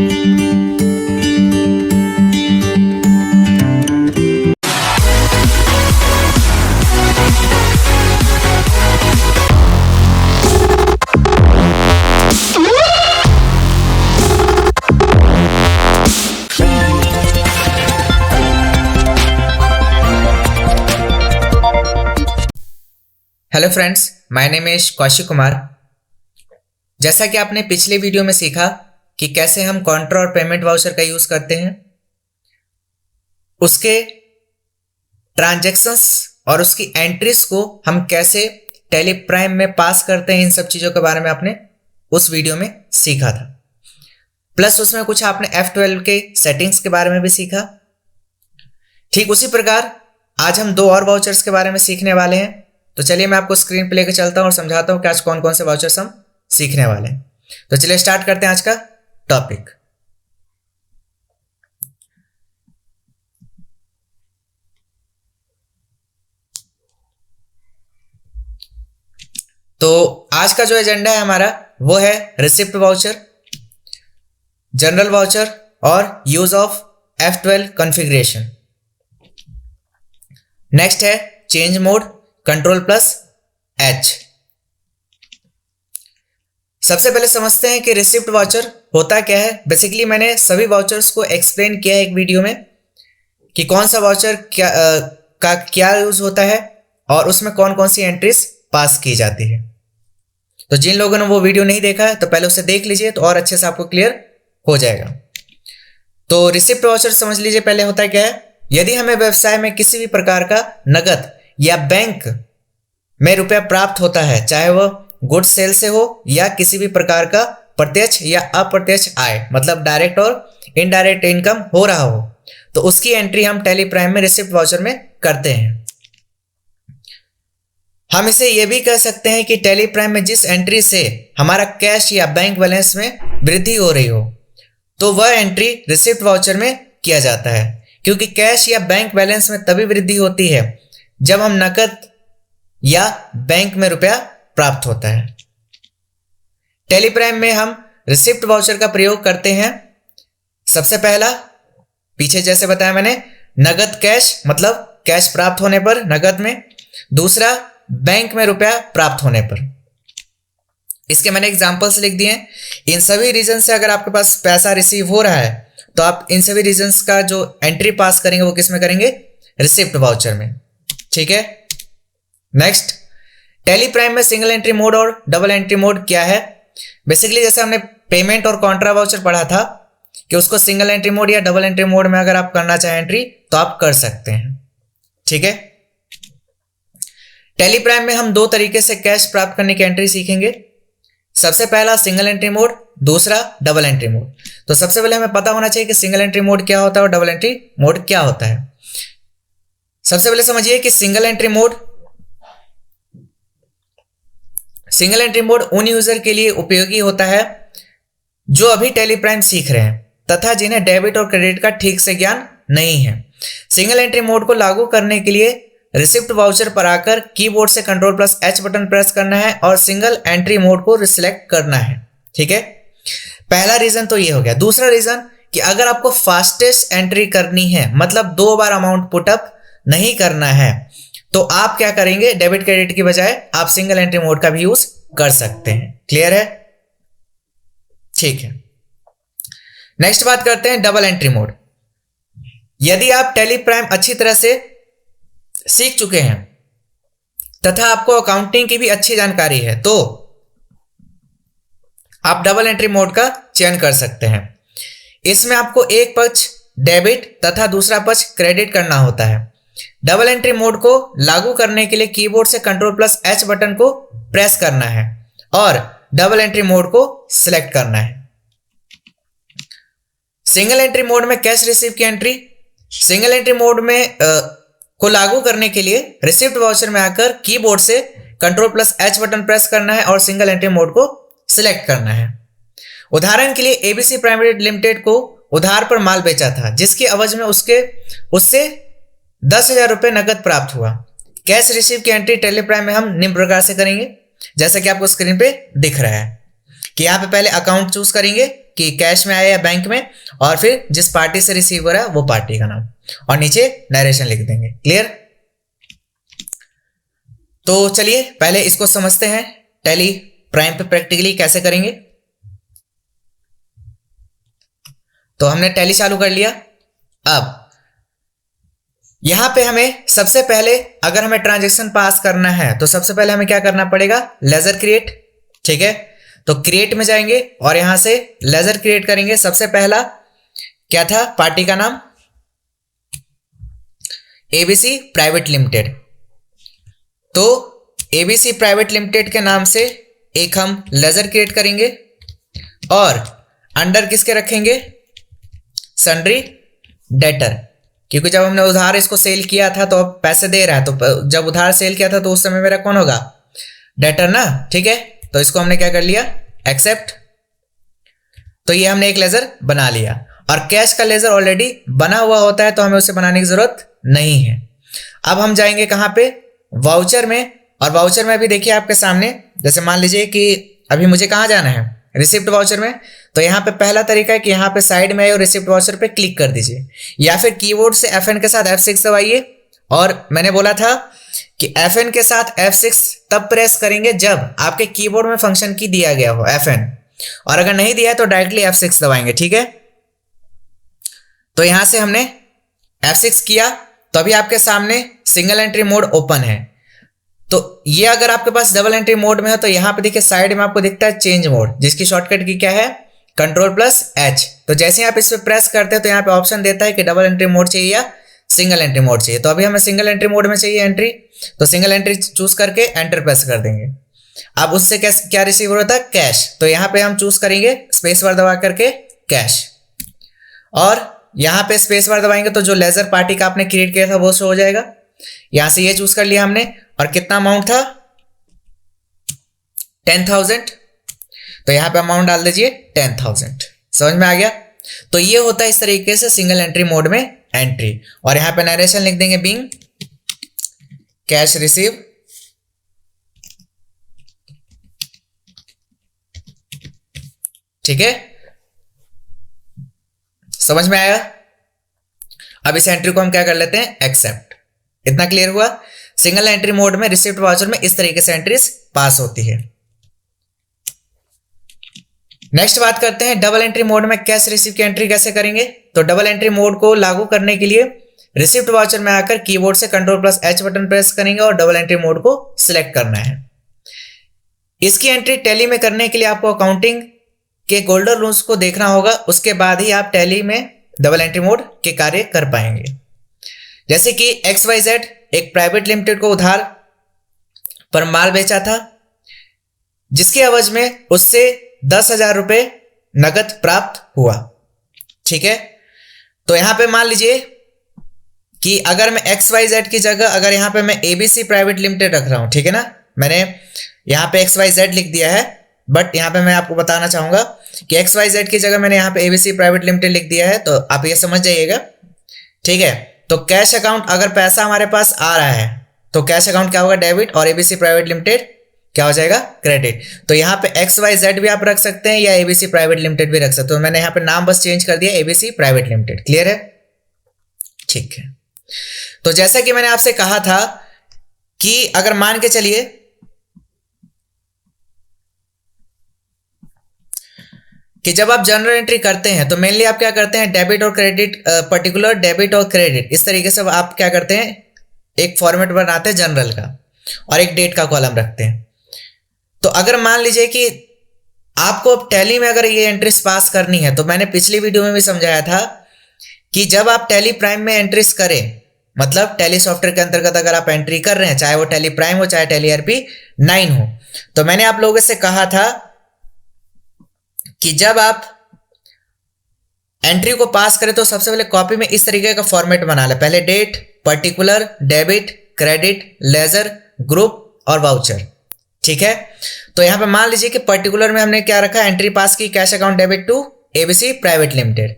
Hello friends, my name is Kaushik Kumar. जैसा कि आपने पिछले वीडियो में सीखा कि कैसे हम कॉन्ट्रा और पेमेंट वाउचर का यूज़ करते हैं, उसके ट्रांजैक्शंस और उसकी एंट्रीज को हम कैसे टैली प्राइम में पास करते हैं, इन सब चीज़ों के बारे में आपने उस वीडियो में सीखा था। प्लस उसमें कुछ आपने F12 के सेटिंग्स के बारे में भी सीखा। ठीक उसी प्रकार आज हम दो और वाउचर्स के बारे में सीखने वाले हैं। तो चलिए मैं आपको स्क्रीन पे लेकर चलता हूं और समझाता हूं कि आज कौन कौन से वाउचर्स हम सीखने वाले हैं। तो चलिए स्टार्ट करते हैं आज का टॉपिक। तो आज का जो एजेंडा है हमारा वो है रिसिप्ट वाउचर, जनरल वाउचर और use of F12 configuration. Next है change mode, control plus H। सबसे पहले समझते हैं कि रिसिप्ट वाउचर होता क्या है। बेसिकली मैंने सभी वाउचर्स को एक्सप्लेन किया है एक वीडियो में कि कौन सा वाउचर क्या यूज होता है और उसमें कौन कौन सी एंट्रीज पास की जाती है। तो जिन लोगों ने वो वीडियो नहीं देखा है तो पहले उसे देख लीजिए, तो और अच्छे से आपको क्लियर हो जाएगा। तो रिसिप्ट वाउचर समझ लीजिए पहले होता क्या है। यदि हमें व्यवसाय में किसी भी प्रकार का नगद या बैंक में रुपया प्राप्त होता है, चाहे वह गुड सेल से हो या किसी भी प्रकार का प्रत्यक्ष या अप्रत्यक्ष आय, मतलब डायरेक्ट और इनडायरेक्ट इनकम हो रहा हो, तो उसकी एंट्री हम टैली प्राइम में रिसिप्ट वाउचर में करते हैं। हम इसे यह भी कह सकते हैं कि टैली प्राइम में जिस एंट्री से हमारा कैश या बैंक बैलेंस में वृद्धि हो रही हो, तो वह एंट्री रिसिप्ट वाउचर में किया जाता है। क्योंकि कैश या बैंक बैलेंस में तभी वृद्धि होती है जब हम नकद या बैंक में रुपया प्राप्त होता है। टैली प्राइम में हम रिसिप्ट वाउचर का प्रयोग करते हैं। सबसे पहला, पीछे जैसे बताया मैंने, नगद कैश, मतलब कैश प्राप्त होने पर नगद में। दूसरा, बैंक में रुपया प्राप्त होने पर। इसके मैंने एग्जांपल्स लिख दिए हैं। इन सभी रीजन से अगर आपके पास पैसा रिसीव हो रहा है तो आप इन सभी रीजन्स का जो एंट्री पास करेंगे वो किस में करेंगे? रिसिप्ट वाउचर में। ठीक है। नेक्स्ट, टैली प्राइम में सिंगल एंट्री मोड और डबल एंट्री मोड क्या है? बेसिकली जैसे हमने पेमेंट और कॉन्ट्रा वाउचर पढ़ा था कि उसको सिंगल एंट्री मोड या डबल एंट्री मोड में अगर आप करना चाहें एंट्री तो आप कर सकते हैं। ठीक है। टैली प्राइम में हम दो तरीके से कैश प्राप्त करने की एंट्री सीखेंगे। सबसे पहला सिंगल एंट्री मोड, दूसरा डबल एंट्री मोड। तो सबसे पहले हमें पता होना चाहिए कि सिंगल एंट्री मोड क्या होता है और डबल एंट्री मोड क्या होता है। सबसे पहले समझिए कि सिंगल एंट्री मोड उन यूजर के लिए उपयोगी होता है जो अभी टैली प्राइम सीख रहे हैं तथा जिन्हें डेबिट और क्रेडिट का ठीक से ज्ञान नहीं है। सिंगल एंट्री मोड को लागू करने के लिए रिसिप्ट वाउचर पर आकर कीबोर्ड से control plus H button press करना है और सिंगल एंट्री मोड को सिलेक्ट करना है। ठीक है। पहला रीजन तो ये हो गया। दूसरा रीजन कि अगर आपको फास्टेस्ट एंट्री करनी है, मतलब 2 बार अमाउंट पुटअप नहीं करना है, तो आप क्या करेंगे? डेबिट क्रेडिट की बजाय आप सिंगल एंट्री मोड का भी यूज कर सकते हैं। क्लियर है? ठीक है। नेक्स्ट बात करते हैं डबल एंट्री मोड। यदि आप टैली प्राइम अच्छी तरह से सीख चुके हैं तथा आपको अकाउंटिंग की भी अच्छी जानकारी है तो आप डबल एंट्री मोड का चयन कर सकते हैं। इसमें आपको एक पक्ष डेबिट तथा दूसरा पक्ष क्रेडिट करना होता है। डबल एंट्री मोड को लागू करने के लिए कीबोर्ड से कंट्रोल प्लस H बटन को प्रेस करना है और डबल एंट्री मोड को सिलेक्ट करना है। सिंगल एंट्री मोड में कैश रिसीव की एंट्री। सिंगल एंट्री मोड में को लागू करने के लिए रिसिप्ट वाउचर में आकर कीबोर्ड से control plus H button press करना है और सिंगल एंट्री मोड को सिलेक्ट करना है। उदाहरण के लिए ABC प्राइवेट लिमिटेड को उधार पर माल बेचा था जिसकी एवज में उससे 10,000 रुपये नकद प्राप्त हुआ। कैश रिसीव की एंट्री टैली प्राइम में हम निम्न प्रकार से करेंगे, जैसा कि आपको स्क्रीन पे दिख रहा है। कि यहाँ पे पहले अकाउंट चूज करेंगे कि कैश में आया या बैंक में, और फिर जिस पार्टी से रिसीव हो रहा है वो पार्टी का नाम, और नीचे नरेशन लिख देंगे। क्लियर? तो चलिए पहले इसको समझते हैं, टैली प्राइम पे प्रैक्टिकली कैसे करेंगे। तो हमने टैली चालू कर लिया। अब यहां पे हमें सबसे पहले अगर हमें ट्रांजैक्शन पास करना है तो सबसे पहले हमें क्या करना पड़ेगा, लेजर क्रिएट। ठीक है, तो क्रिएट में जाएंगे और यहां से लेजर क्रिएट करेंगे। सबसे पहला क्या था, पार्टी का नाम एबीसी प्राइवेट लिमिटेड। तो एबीसी प्राइवेट लिमिटेड के नाम से एक हम लेजर क्रिएट करेंगे और अंडर किसके रखेंगे, सन्ड्री डेटर, क्योंकि जब हमने उधार इसको सेल किया था तो अब पैसे दे रहा है, तो जब उधार सेल किया था तो उस समय मेरा कौन होगा, डेटर ना। ठीक है, तो इसको हमने क्या कर लिया, एक्सेप्ट। तो ये हमने एक लेजर बना लिया, और कैश का लेजर ऑलरेडी बना हुआ होता है तो हमें उसे बनाने की जरूरत नहीं है। अब हम जाएंगे कहां पे, वाउचर में, और वाउचर में भी देखिए आपके सामने, जैसे मान लीजिए कि अभी मुझे कहां जाना है, रिसिप्ट वाउचर में। तो यहाँ पे पहला तरीका है कि यहाँ पे साइड में आइए और रिसिप्ट वाउचर पे क्लिक कर दीजिए, या फिर कीबोर्ड से Fn के साथ F6 दबाइए। और मैंने बोला था कि Fn के साथ F6 तब प्रेस करेंगे जब आपके कीबोर्ड में फंक्शन की दिया गया हो Fn, और अगर नहीं दिया है तो डायरेक्टली F6 दबाएंगे। ठीक है, तो यहां से हमने F6 किया, तो अभी आपके सामने सिंगल एंट्री मोड ओपन है। तो ये अगर आपके पास डबल एंट्री मोड में है तो यहाँ पे देखिए साइड में आपको दिखता है चेंज मोड, जिसकी शॉर्टकट की क्या है, Ctrl+H। तो जैसे ही आप इस पे प्रेस करते हैं तो यहाँ पे ऑप्शन देता है कि डबल एंट्री मोड चाहिए या सिंगल एंट्री मोड चाहिए। तो अभी हमें सिंगल एंट्री मोड में चाहिए एंट्री, तो सिंगल एंट्री चूज करके एंटर प्रेस कर देंगे। अब उससे क्या रिसीव हो रहा था, कैश। तो यहाँ पे हम चूज करेंगे स्पेस बार दबा करके कैश, और यहाँ पे स्पेस बार दबाएंगे तो जो लेजर पार्टी का आपने क्रिएट किया था वो शो हो जाएगा। यहां से ये चूज कर लिया हमने, और कितना अमाउंट था, 10,000। तो यहां पे अमाउंट डाल दीजिए 10,000। समझ में आ गया? तो ये होता है इस तरीके से सिंगल एंट्री मोड में एंट्री। और यहां पे नरेशन लिख देंगे, बीइंग कैश रिसीव ठीक है, समझ में आया? अब इस एंट्री को हम क्या कर लेते हैं, एक्सेप्ट। इतना क्लियर हुआ? सिंगल एंट्री मोड में रिसिप्ट वाउचर में इस तरीके से एंट्रीज पास होती है। नेक्स्ट बात करते हैं डबल एंट्री मोड में कैश रिसीव की एंट्री कैसे करेंगे। तो डबल एंट्री मोड को लागू करने के लिए रिसिप्ट वाउचर में आकर कीबोर्ड से Ctrl+H बटन प्रेस करेंगे और डबल एंट्री मोड को सिलेक्ट करना है। इसकी एंट्री टैली में करने के लिए आपको अकाउंटिंग के गोल्डन रूल्स को देखना होगा, उसके बाद ही आप टैली में डबल एंट्री मोड के कार्य कर पाएंगे। जैसे कि XYZ एक प्राइवेट लिमिटेड को उधार पर माल बेचा था, जिसके एवज में उससे 10,000 रुपए नगद प्राप्त हुआ। ठीक है, तो यहां पे मान लीजिए कि अगर मैं XYZ की जगह अगर यहां पे मैं ABC प्राइवेट लिमिटेड रख रहा हूं, ठीक है ना, मैंने यहां पे XYZ लिख दिया है, बट यहां पे मैं आपको बताना चाहूंगा कि XYZ की जगह मैंने यहां पे ABC प्राइवेट लिमिटेड लिख दिया है, तो आप ये समझ जाइएगा। ठीक है, तो कैश अकाउंट अगर पैसा हमारे पास आ रहा है तो कैश अकाउंट क्या होगा, डेबिट, और ABC प्राइवेट लिमिटेड क्या हो जाएगा, क्रेडिट। तो यहाँ पे XYZ भी आप रख सकते हैं या ABC प्राइवेट लिमिटेड भी रख सकते हो। मैंने यहाँ पे नाम बस चेंज कर दिया ABC प्राइवेट लिमिटेड। क्लियर है? ठीक है, तो जैसा कि मैंने आपसे कहा था कि अगर मान के चलिए कि जब आप जनरल एंट्री करते हैं तो मेनली आप क्या करते हैं, डेबिट और क्रेडिट, पर्टिकुलर डेबिट और क्रेडिट, इस तरीके से आप क्या करते हैं, एक फॉर्मेट बनाते हैं जनरल का और एक डेट का कॉलम रखते हैं। तो अगर मान लीजिए कि आपको टैली में अगर ये एंट्रीज पास करनी है, तो मैंने पिछली वीडियो में भी समझाया था कि जब आप टैली प्राइम में एंट्रीज करें, मतलब टैली सॉफ्टवेयर के अंतर्गत अगर आप एंट्री कर रहे हैं, चाहे वो टैली प्राइम हो चाहे टैली RP9 हो, तो मैंने आप लोगों से कहा था कि जब आप एंट्री को पास करें तो सबसे पहले कॉपी में इस तरीके का फॉर्मेट बना ले। पहले date, particular, debit, credit, ledger, group और वाउचर। ठीक है, तो यहां पे मान लीजिए कि पर्टिकुलर में हमने क्या रखा, एंट्री पास की cash account debit to ABC private limited,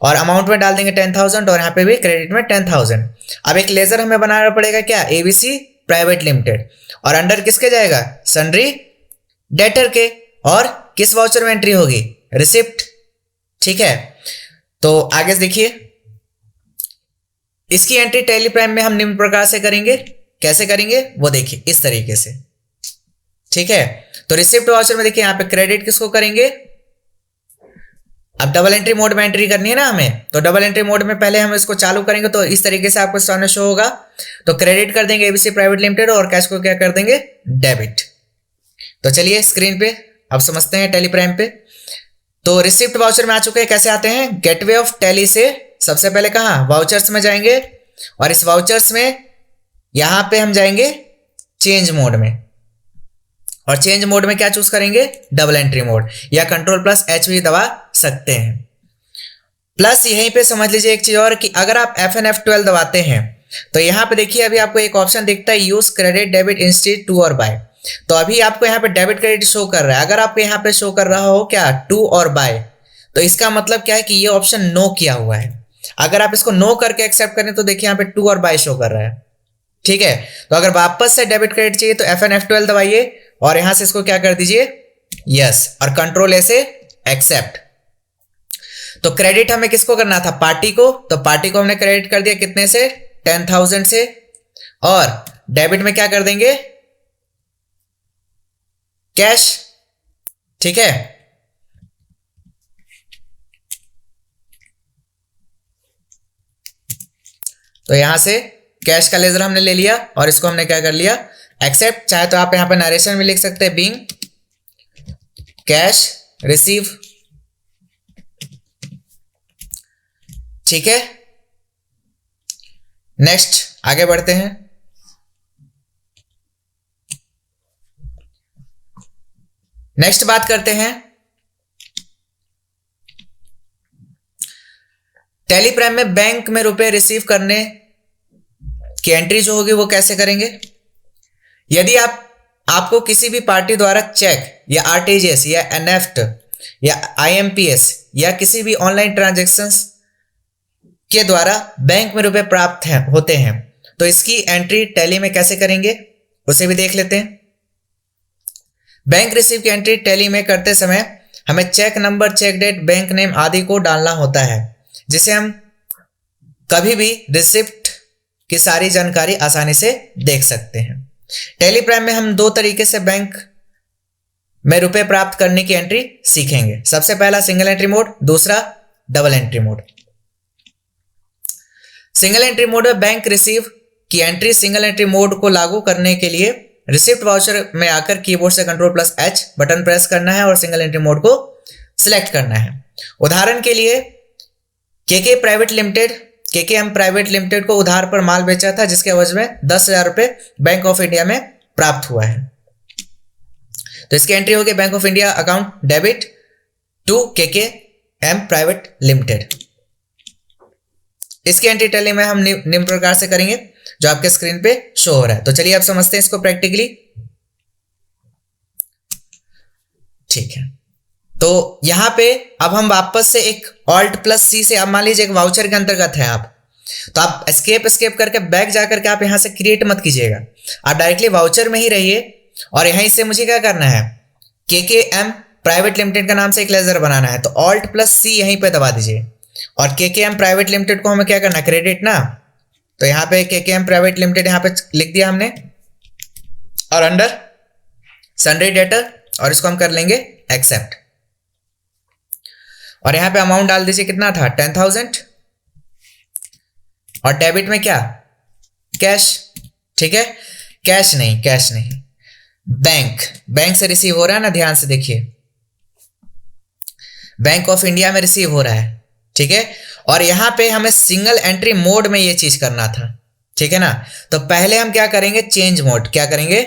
और अमाउंट में डाल देंगे 10,000, और यहां पे भी क्रेडिट में 10,000। अब एक लेजर हमें बनाना पड़ेगा क्या, ABC प्राइवेट लिमिटेड, और अंडर किसके जाएगा, सन्ड्री डेटर के, और किस वाउचर में एंट्री होगी? रिसिप्ट। ठीक है, तो आगे देखिए, इसकी एंट्री टैली प्राइम में हम निम्न प्रकार से करेंगे। कैसे करेंगे वो देखिए, इस तरीके से। ठीक है, तो रिसिप्ट वाउचर में देखिए यहाँ पे क्रेडिट किसको करेंगे? अब डबल एंट्री मोड में एंट्री करनी है ना हमें, तो डबल एंट्री मोड में पहले हम इसको चालू करेंगे तो इस तरीके से आपको सामने शो होगा। तो क्रेडिट कर देंगे एबीसी प्राइवेट लिमिटेड और कैश को क्या कर देंगे? डेबिट। तो चलिए स्क्रीन पे अब समझते हैं टैली प्राइम पे। तो रिसिप्ट वाउचर में आ चुके हैं। कैसे आते हैं? गेटवे ऑफ टैली से सबसे पहले कहां? वाउचर्स में जाएंगे और इस वाउचर्स में यहां पे हम जाएंगे चेंज मोड में, और चेंज मोड में क्या चूज करेंगे? डबल एंट्री मोड, या कंट्रोल+H भी दबा सकते हैं। प्लस यहीं पे समझ लीजिए एक चीज और कि अगर आप FN F12 दबाते हैं तो यहां पे देखिए अभी आपको एक ऑप्शन दिखता है use credit debit instead to और बाय। तो अभी आपको यहाँ पे डेबिट क्रेडिट शो कर रहा है। अगर आपको यहाँ पे शो कर रहा हो क्या? टू और बाय, तो इसका मतलब क्या है कि ये ऑप्शन नो किया हुआ है। अगर आप इसको नो करके एक्सेप्ट करें तो देखिए यहाँ पे टू और बाय शो कर रहा है। ठीक है, तो अगर वापस से डेबिट क्रेडिट चाहिए तो FN F12 दबाइए और यहां से इसको क्या कर दीजिए? यस, और कंट्रोल से एक्सेप्ट। तो क्रेडिट हमें किसको करना था? पार्टी को। तो पार्टी को हमने क्रेडिट कर दिया कितने से? 10,000 से। और डेबिट में क्या कर देंगे? कैश। ठीक है, तो यहां से कैश का लेजर हमने ले लिया और इसको हमने क्या कर लिया? एक्सेप्ट। चाहे तो आप यहां पे नरेशन में लिख सकते हैं बीइंग कैश रिसीव। ठीक है, नेक्स्ट आगे बढ़ते हैं। नेक्स्ट बात करते हैं टैली प्राइम में बैंक में रुपए रिसीव करने की एंट्री जो होगी वो कैसे करेंगे? यदि आपको किसी भी पार्टी द्वारा चेक या आरटीजीएस या एनएफ्ट या आईएमपीएस या किसी भी ऑनलाइन ट्रांजैक्शंस के द्वारा बैंक में रुपए प्राप्त होते हैं तो इसकी एंट्री टैली में कैसे करेंगे उसे भी देख लेते हैं। बैंक रिसीव की एंट्री टैली में करते समय हमें cheque number, cheque date, bank name आदि को डालना होता है, जिसे हम कभी भी रिसिप्ट की सारी जानकारी आसानी से देख सकते हैं। टैली प्राइम में हम दो तरीके से बैंक में रुपए प्राप्त करने की एंट्री सीखेंगे। सबसे पहला सिंगल एंट्री मोड, दूसरा double entry mode. Single entry mode में बैंक रिसीव की एंट्री सिंगल एंट्री मोड को लागू करने के लिए रिसिप्ट वाउचर में आकर कीबोर्ड से कंट्रोल+H बटन प्रेस करना है और सिंगल एंट्री मोड को सिलेक्ट करना है। उदाहरण के लिए केकेएम प्राइवेट लिमिटेड को उधार पर माल बेचा था जिसके एवज में 10,000 रुपए बैंक ऑफ इंडिया में प्राप्त हुआ है। तो इसकी एंट्री होगी Bank of India account debit to KKM private limited. इसकी एंट्री टैली में हम निम्न प्रकार से करेंगे जो आपके स्क्रीन पे शो हो रहा है। तो चलिए आप समझते हैं इसको प्रैक्टिकली। ठीक है, तो यहां पे अब हम वापस से एक Alt+C से, अब मान लीजिए एक वाउचर के अंतर्गत है आप, तो आप एस्केप करके बैक जाकर के आप यहां से क्रिएट मत कीजिएगा, आप डायरेक्टली वाउचर में ही रहिए और यहीं से मुझे क्या करना है? केकेएम प्राइवेट लिमिटेड का नाम से एक लेजर बनाना है। तो Alt+C यहीं पे दबा दीजिए और केकेएम प्राइवेट लिमिटेड को हमें क्या करना है? क्रेडिट ना। तो यहां पे केकेएम प्राइवेट लिमिटेड यहां पे लिख दिया हमने और अंडर सन्ड्री डेटर, और इसको हम कर लेंगे एक्सेप्ट। और यहां पे अमाउंट डाल दीजिए, कितना था? 10,000। और डेबिट में क्या? कैश। ठीक है, कैश नहीं, बैंक से रिसीव हो रहा है ना, ध्यान से देखिए, बैंक ऑफ इंडिया में रिसीव हो रहा है। ठीक है, और यहां पे हमें सिंगल एंट्री मोड में ये चीज करना था। ठीक है ना, तो पहले हम क्या करेंगे? Change mode. क्या करेंगे?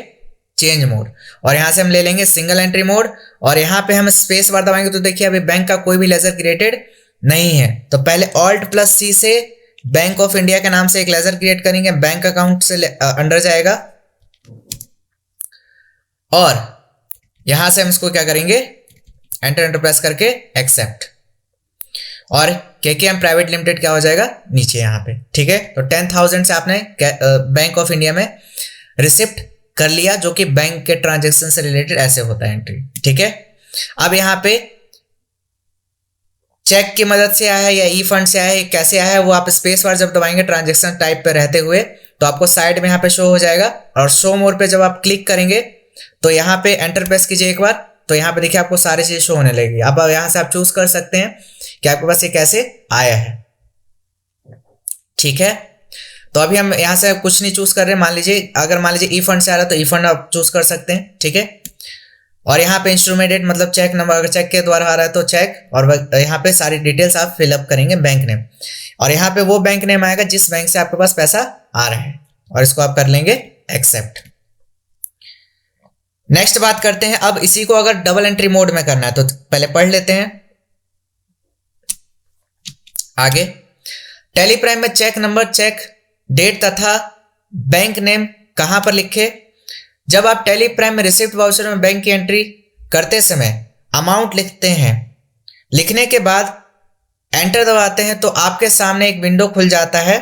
Change mode. और यहां से हम ले लेंगे सिंगल एंट्री मोड और यहां पे हम स्पेस बार दबाएंगे तो देखिए अभी बैंक का कोई भी लेजर क्रिएटेड नहीं है। तो पहले Alt+C से बैंक ऑफ इंडिया के नाम से एक लेजर क्रिएट करेंगे, बैंक अकाउंट से अंडर जाएगा और यहां से हम इसको क्या करेंगे? एंटर प्रेस करके एक्सेप्ट, और केकेएम प्राइवेट लिमिटेड क्या हो जाएगा? नीचे यहां पे। ठीक है, तो 10,000 से आपने बैंक ऑफ इंडिया में रिसिप्ट कर लिया, जो कि बैंक के ट्रांजैक्शन से रिलेटेड ऐसे होता है एंट्री। ठीक है, अब यहाँ पे चेक की मदद से आया है या ई फंड से आया है, कैसे आया है, वो आप स्पेस बार जब दबाएंगे ट्रांजेक्शन टाइप पे रहते हुए तो आपको साइड में यहाँ पे शो हो जाएगा। और शो मोर पे जब आप क्लिक करेंगे तो यहाँ पे एंटर प्रेस कीजिए एक बार, तो यहाँ पे देखिए आपको सारी चीजें शो होने लगेगी। अब यहाँ से आप चूज कर सकते हैं कि आपके पास ये कैसे आया है। ठीक है, तो अभी हम यहाँ से कुछ नहीं चूज कर रहे। मान लीजिए अगर मान लीजिए ई फंड से आ रहा है तो ई फंड आप चूज कर सकते हैं। ठीक है, और यहाँ पे इंस्ट्रूमेंट डेट मतलब चेक नंबर, अगर चेक के द्वारा आ रहा है तो चेक, और यहाँ पे सारी डिटेल्स आप फिलअप करेंगे, बैंक नेम, और यहाँ पे वो बैंक नेम आएगा जिस बैंक से आपके पास पैसा आ रहा है, और इसको आप कर लेंगे एक्सेप्ट। नेक्स्ट बात करते हैं, अब इसी को अगर डबल एंट्री मोड में करना है तो पहले पढ़ लेते हैं आगे। टैली प्राइम में चेक नंबर, चेक डेट तथा बैंक नेम कहां पर लिखे? जब आप टैली प्राइम में रिसिप्ट वाउचर में बैंक की एंट्री करते समय अमाउंट लिखते हैं, लिखने के बाद एंटर दबाते हैं तो आपके सामने एक विंडो खुल जाता है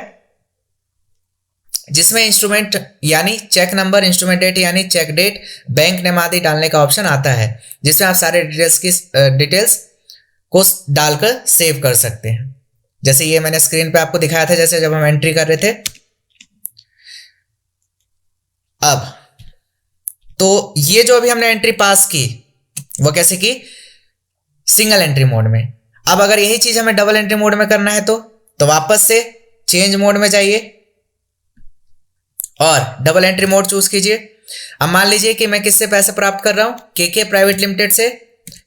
जिसमें इंस्ट्रूमेंट यानी चेक नंबर, इंस्ट्रूमेंट डेट यानी चेक डेट, बैंक नेम आदि डालने का ऑप्शन आता है, जिसमें आप सारे डिटेल्स को डालकर सेव कर सकते हैं। जैसे ये मैंने स्क्रीन पे आपको दिखाया था जैसे जब हम एंट्री कर रहे थे। अब तो ये जो अभी हमने एंट्री पास की वो कैसे की? सिंगल एंट्री मोड में। अब अगर यही चीज हमें डबल एंट्री मोड में करना है तो वापस से चेंज मोड में जाइए और डबल एंट्री मोड चूज कीजिए। अब मान लीजिए कि मैं किससे पैसे प्राप्त कर रहा हूं? केके प्राइवेट लिमिटेड से।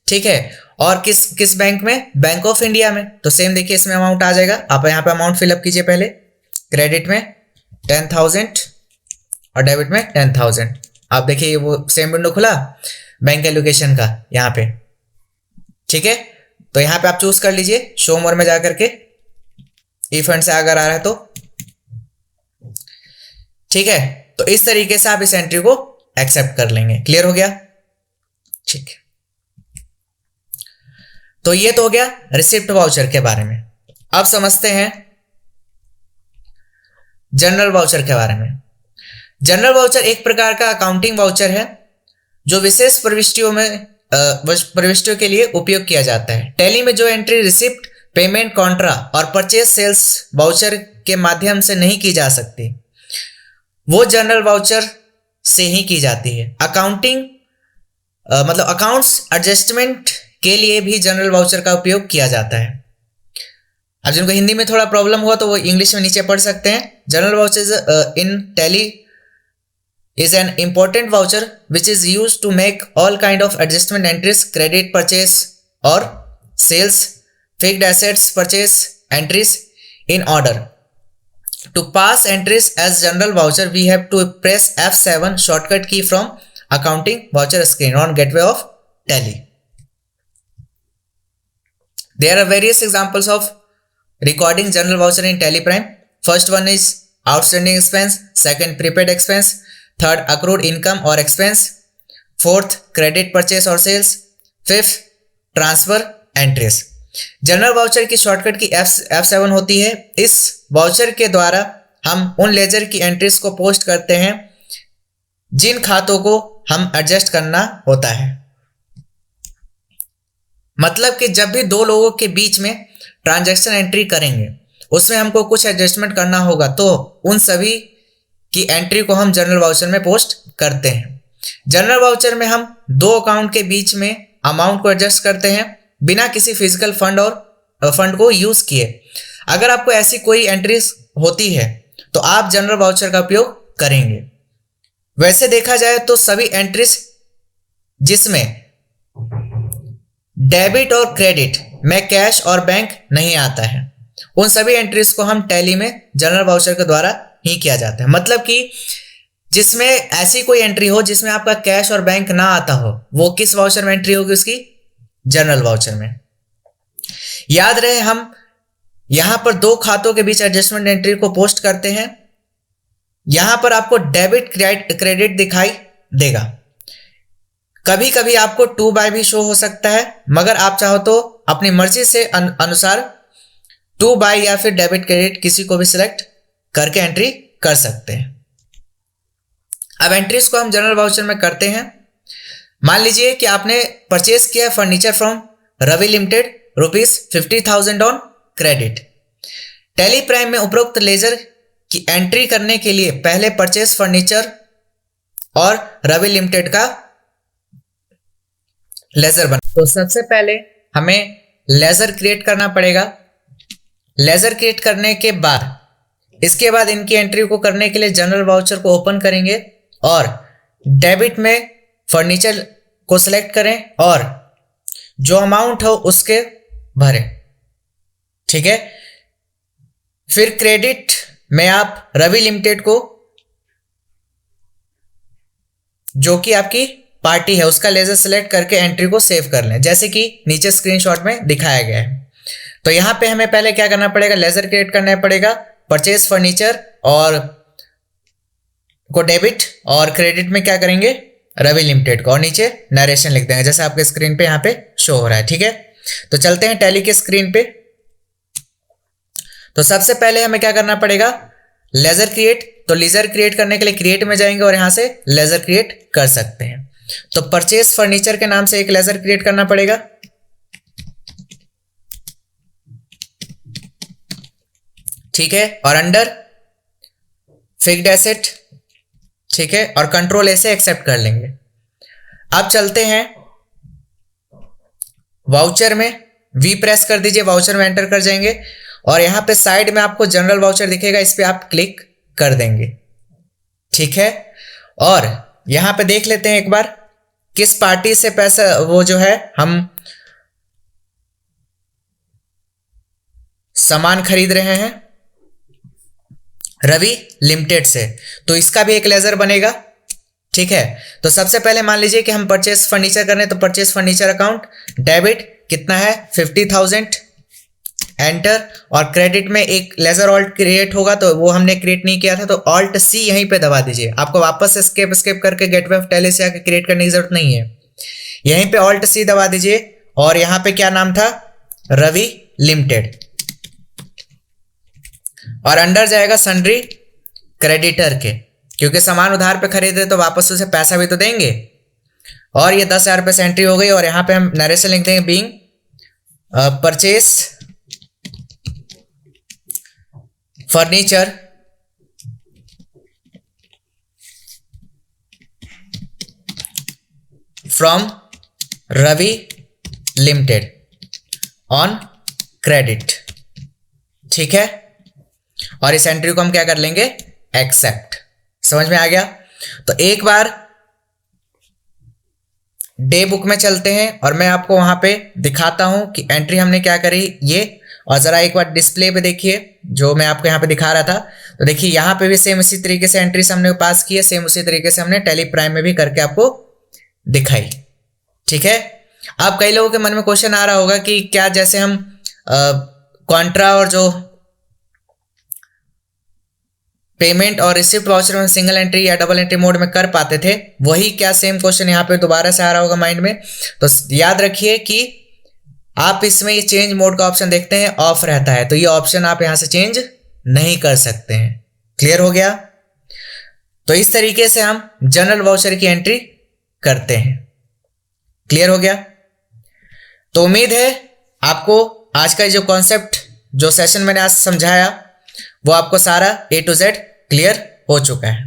ठीक है, और किस बैंक में? बैंक ऑफ इंडिया में। तो सेम देखिए इसमें अमाउंट आ जाएगा। आप यहाँ पे अमाउंट फिलअप कीजिए पहले। क्रेडिट में 10,000 और डेबिट में 10,000। आप देखिए वो सेम विंडो खुला बैंक एलोकेशन का यहाँ पे। ठीक है, तो यहाँ पे आप चूज कर लीजिए शो मोर में जाकर के, ई फंड से अगर आ रहा है तो। ठीक है, तो इस तरीके से आप इस एंट्री को एक्सेप्ट कर लेंगे। क्लियर हो गया? ठीक है, तो ये तो हो गया रिसिप्ट वाउचर के बारे में। अब समझते हैं जनरल वाउचर के बारे में। जनरल वाउचर एक प्रकार का अकाउंटिंग वाउचर है जो विशेष प्रविष्टियों के लिए उपयोग किया जाता है। टैली में जो एंट्री रिसिप्ट, पेमेंट, कॉन्ट्रा और परचेज सेल्स वाउचर के माध्यम से नहीं की जा सकती वो जनरल वाउचर से ही की जाती है। अकाउंटिंग मतलब अकाउंट्स एडजस्टमेंट के लिए भी जनरल वाउचर का उपयोग किया जाता है। अब जिनको हिंदी में थोड़ा प्रॉब्लम हुआ तो वो इंग्लिश में नीचे पढ़ सकते हैं। General voucher in tally is an important voucher which is used to make all kind of adjustment entries, credit, purchase or sales, fixed assets purchase entries in order. To pass entries as general voucher, we have to press F7 shortcut key from accounting voucher screen on gateway of Tally. There are various examples of recording general voucher in Tally Prime. First one is outstanding expense, second prepaid expense, third accrued income or expense, fourth credit purchase or sales, fifth transfer entries. General voucher की shortcut की F7 होती है। इस voucher के द्वारा हम उन laser की एंट्रीज को पोस्ट करते हैं जिन खातों को हम एडजस्ट करना होता है। मतलब कि जब भी दो लोगों के बीच में ट्रांजैक्शन एंट्री करेंगे उसमें हमको कुछ एडजस्टमेंट करना होगा तो उन सभी की एंट्री को हम जनरल वाउचर में पोस्ट करते हैं। जनरल वाउचर में हम दो अकाउंट के बीच में अमाउंट को एडजस्ट करते हैं बिना किसी फिजिकल फंड को यूज किए। अगर आपको ऐसी कोई एंट्रीज होती है तो आप जनरल वाउचर का उपयोग करेंगे। वैसे देखा जाए तो सभी एंट्रीज जिसमें डेबिट और क्रेडिट में कैश और बैंक नहीं आता है उन सभी एंट्रीज को हम टैली में जनरल वाउचर के द्वारा ही किया जाता है। मतलब कि जिसमें ऐसी कोई एंट्री हो जिसमें आपका कैश और बैंक ना आता हो वो किस वाउचर में एंट्री होगी? उसकी जनरल वाउचर में। याद रहे हम यहां पर दो खातों के बीच एडजस्टमेंट एंट्री को पोस्ट करते हैं। यहां पर आपको डेबिट क्रेडिट दिखाई देगा। कभी कभी आपको 2 बाय भी शो हो सकता है, मगर आप चाहो तो अपनी मर्जी से अनुसार 2 बाय या फिर डेबिट क्रेडिट किसी को भी सिलेक्ट करके एंट्री कर सकते हैं। अब एंट्रीज को हम जनरल वाउचर में करते हैं मान लीजिए कि आपने परचेज किया furniture from Ravi limited ₹50,000 on credit. Tally prime में उपरोक्त लेजर की एंट्री करने के लिए पहले परचेज फर्नीचर और रवि लिमिटेड का लेजर बना। तो सबसे पहले हमें लेजर क्रिएट करना पड़ेगा। लेजर क्रिएट करने के बाद इसके बाद इनकी एंट्री को करने के लिए जनरल वाउचर को ओपन करेंगे और डेबिट में फर्नीचर को सिलेक्ट करें और जो अमाउंट हो उसके भरें, ठीक है। फिर क्रेडिट में आप रवि लिमिटेड को, जो कि आपकी पार्टी है, उसका लेजर सेलेक्ट करके एंट्री को सेव कर लें, जैसे कि नीचे स्क्रीनशॉट में दिखाया गया है। तो यहां पे हमें पहले क्या करना पड़ेगा, लेजर क्रिएट करना पड़ेगा, परचेज फर्नीचर और को डेबिट और क्रेडिट में क्या करेंगे, रवि लिमिटेड को, और नीचे नरेशन लिख देंगे जैसे आपके स्क्रीन पे यहाँ पे शो हो रहा है, ठीक है। तो चलते हैं टैली के स्क्रीन पे। तो सबसे पहले हमें क्या करना पड़ेगा, लेजर क्रिएट। तो लेजर क्रिएट करने के लिए क्रिएट में जाएंगे और यहां से लेजर क्रिएट कर सकते हैं। तो परचेज फर्नीचर के नाम से एक लेजर क्रिएट करना पड़ेगा, ठीक है, और अंडर फिक्स्ड एसेट, ठीक है, और कंट्रोल ए से एक्सेप्ट कर लेंगे। अब चलते हैं वाउचर में, वी प्रेस कर दीजिए, वाउचर में एंटर कर जाएंगे और यहां पे साइड में आपको जनरल वाउचर दिखेगा, इस पे आप क्लिक कर देंगे, ठीक है। और यहां पे देख लेते हैं एक बार किस पार्टी से पैसा, वो जो है हम सामान खरीद रहे हैं, रवि लिमिटेड से, तो इसका भी एक लेजर बनेगा, ठीक है। तो सबसे पहले मान लीजिए कि हम परचेस फर्नीचर कर रहे हैं, तो परचेस फर्नीचर अकाउंट डेबिट कितना है 50,000, एंटर, और क्रेडिट में एक लेजर ऑल्ट क्रिएट होगा, तो वो हमने क्रिएट नहीं किया था, तो ऑल्ट सी यहीं पे दबा दीजिए। आपको वापस एस्केप करके गेटवे ऑफ टैली से आके क्रिएट करने की जरूरत नहीं है, यहीं पे ऑल्ट सी दबा दीजिए और यहां पे क्या नाम था, रवि लिमिटेड, और अंडर जाएगा सन्ड्री क्रेडिटर के, क्योंकि सामान उधार पे खरीदे तो वापस उसे पैसा भी तो देंगे। और ये 10,000 रुपये से एंट्री हो गई और यहां पे हम नरेशन लिख देंगे, being purchase furniture from Ravi limited on credit, ठीक है। और इस एंट्री को हम क्या कर लेंगे, एक्सेप्ट। समझ में आ गया। तो एक बार डे बुक में चलते हैं और मैं आपको वहां पे दिखाता हूं कि एंट्री हमने क्या करी ये, और जरा एक बार डिस्प्ले पे देखिए जो मैं आपको यहाँ पे दिखा रहा था। तो देखिए यहाँ पे भी सेम इसी तरीके से एंट्रीज हमने पास की है, सेम उसी तरीके से हमने टैली प्राइम में भी करके आपको दिखाई, ठीक है। अब कई लोगों के मन में क्वेश्चन आ रहा होगा कि क्या जैसे हम कॉन्ट्रा और जो पेमेंट और रिसिप्ट वाउचर में सिंगल एंट्री या डबल एंट्री मोड में कर पाते थे, वही क्या सेम क्वेश्चन यहाँ पे दोबारा से आ रहा होगा माइंड में। तो याद रखिए कि आप इसमें ये चेंज मोड का ऑप्शन देखते हैं ऑफ रहता है, तो ये ऑप्शन आप यहां से चेंज नहीं कर सकते हैं। क्लियर हो गया। तो इस तरीके से हम जनरल वाउचर की एंट्री करते हैं। क्लियर हो गया। तो उम्मीद है आपको आज का जो कॉन्सेप्ट, जो सेशन मैंने आज समझाया, वो आपको सारा A to Z क्लियर हो चुका है।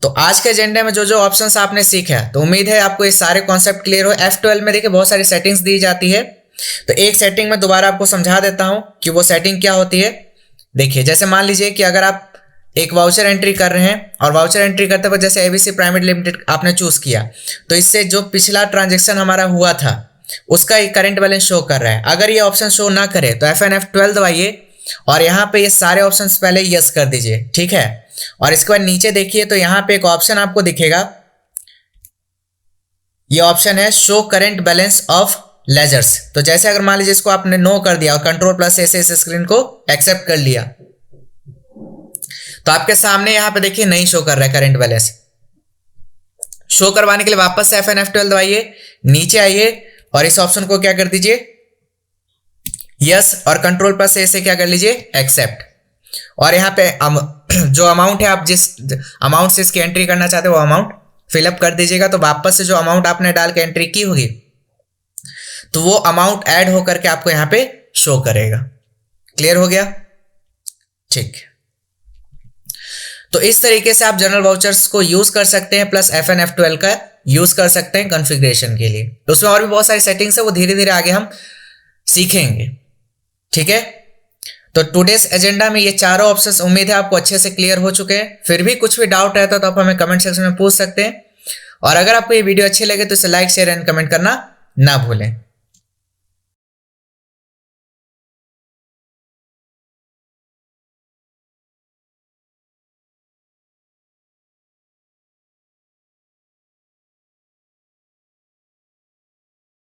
तो आज के एजेंडे में जो जो ऑप्शंस आपने सीखे, तो उम्मीद है आपको ये सारे कॉन्सेप्ट क्लियर हो। F12 में देखिए बहुत सारी सेटिंग्स दी जाती है, तो एक सेटिंग में दोबारा आपको समझा देता हूं कि वो सेटिंग क्या होती है। देखिए जैसे मान लीजिए कि अगर आप एक वाउचर एंट्री कर रहे हैं और वाउचर एंट्री करते वक्त जैसे ABC प्राइवेट लिमिटेड आपने चूज किया, तो इससे जो पिछला ट्रांजेक्शन हमारा हुआ था उसका एक करंट बैलेंस शो कर रहा है। अगर ये ऑप्शन शो ना करे तो FN F12 दबाइए और यहाँ पे ये सारे ऑप्शंस पहले यस कर दीजिए, ठीक है। और इसके बाद नीचे देखिए तो यहाँ पे एक ऑप्शन आपको दिखेगा, ये ऑप्शन है show current balance of ledgers. तो जैसे अगर मान लीजिए इसको आपने नो कर दिया और कंट्रोल+ ऐसे इस स्क्रीन को एक्सेप्ट कर लिया, तो आपके सामने यहाँ पे देखिए नहीं शो कर रहा है करंट बैलेंस। शो करवाने के लिए वापस से FN F12 दबाइए, नीचे आइए और इस ऑप्शन को क्या कर दीजिए यस, और कंट्रोल+ ऐसे क्या कर लीजिए एक्सेप्ट। और यहाँ पे जो अमाउंट है, आप जिस अमाउंट से इसकी एंट्री करना चाहते हो वो अमाउंट फिलअप कर दीजिएगा, तो वापस से जो अमाउंट आपने डाल के एंट्री की होगी तो वो अमाउंट ऐड होकर के आपको यहाँ पे शो करेगा। क्लियर हो गया? ठीक। तो इस तरीके से आप जनरल वाउचर्स को यूज कर सकते हैं, प्लस FN F12 का यूज कर सकते हैं कॉन्फ़िगरेशन के लिए। तो उसमें और भी बहुत सारी सेटिंग्स है, वो धीरे धीरे आगे हम सीखेंगे। ठीक है, तो टुडेस एजेंडा में ये चारों ऑप्शंस उम्मीद है आपको अच्छे से क्लियर हो चुके हैं। फिर भी कुछ भी डाउट रहता तो आप हमें कमेंट सेक्शन में पूछ सकते हैं। और अगर आपको ये वीडियो अच्छी लगे तो इसे लाइक, शेयर एंड कमेंट करना ना भूलें।